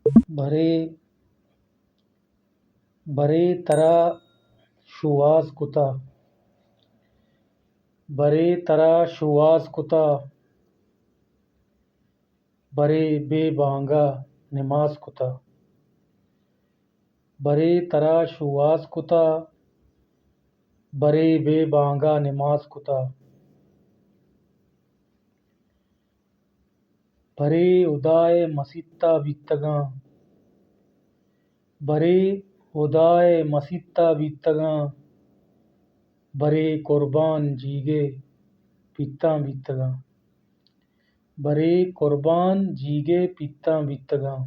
بھرے بھرے ترا شواس کتا بھرے ترا شواس کتا بھرے بے بانگا نماز کتا بھرے ترا شواس کتا بھرے بے بانگا نماز کتا بھرے ادائے مسیتا بیتگاں بھرے ادائے مسیتا بیتگاں بھرے قربان جیگے پیتاں بیتگاں بھرے قربان جیگے پیتاں بیتگاں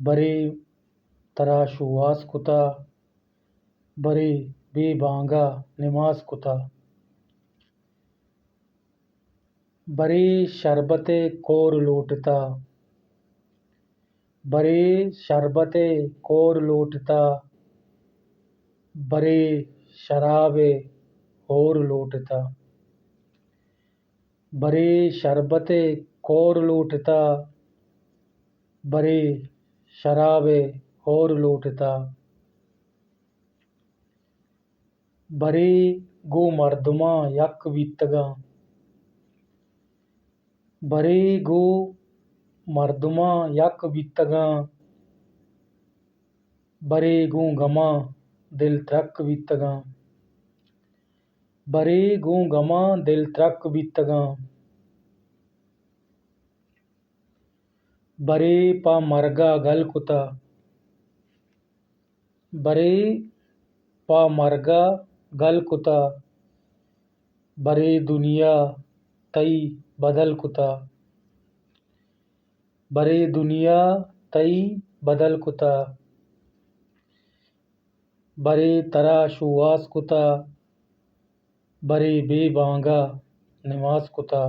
بھرے ترا شواس کتا بھرے بے بانگا نماز کتا بھرے شربت کور لوٹتا بھرے شربت کور لوٹتا بھرے شراب ہور لوٹتا بھرے شربت کور لوٹتا بھرے شراب ہور لوٹتا بھرے گو مردماں یک بیتگاں بھرے گو مردماں یک بیتگاں بھرے گوں غماں دل ترک بیتگاں بھرے گوں غماں دل ترک بیتگاں بھرے پا مرگا گل کتا بھرے پا مرگا گل کتا بھرے دنیا تئی بدل کتا بھرے دنیا تئی بدل کتا بھرے ترا شواس کتا بھرے بے بانگا نماز کتا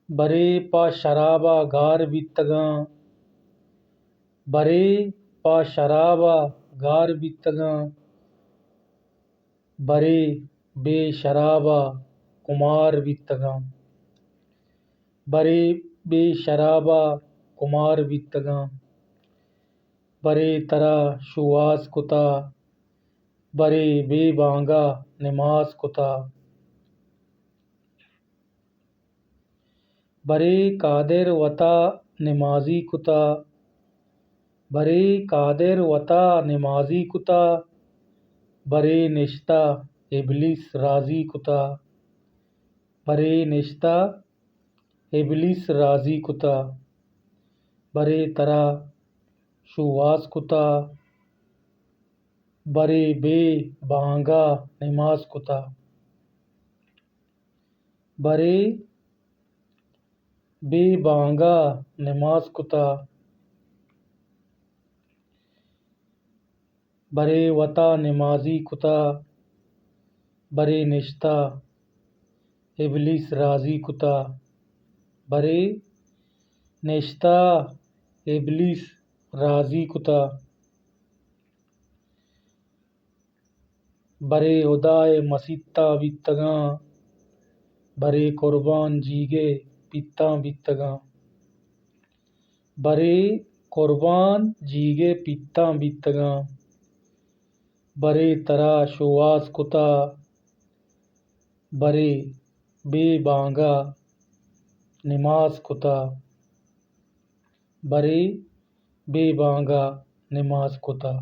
بھرے پا شرابا گار بیتگاں بھرے پا شرابا گار بیتگاں بھرے بے شرابا کمار بیتگاں بھرے بے شرابا کمار بیتگاں بھرے ترا شواس کتا بھرے بے بانگا نماز کتا بھرے قادر وطا نمازی کتا بھرے قادر وطا نمازی کتا بھرے نشتہ ابلیس راضی کتا بھرے نشتہ ابلیس راضی کتا بھرے ترا شواس کتا بھرے بے بانگا نماز کتا بھرے بے بانگا نماز کتا بھرے وطا نمازی کتا بھرے نشتہ ابلیس راضی کتا بھرے نشتہ ابلیس راضی کتا بھرے ادائے مسیتا بیتگاں بھرے قربان جیگے پیتاں بیتگاں بھرے قربان جیگے پیتاں بیتگاں بھرے ترا شواس کتا بھرے بے بانگا نماز کتا بھرے بے بانگا نماز کتا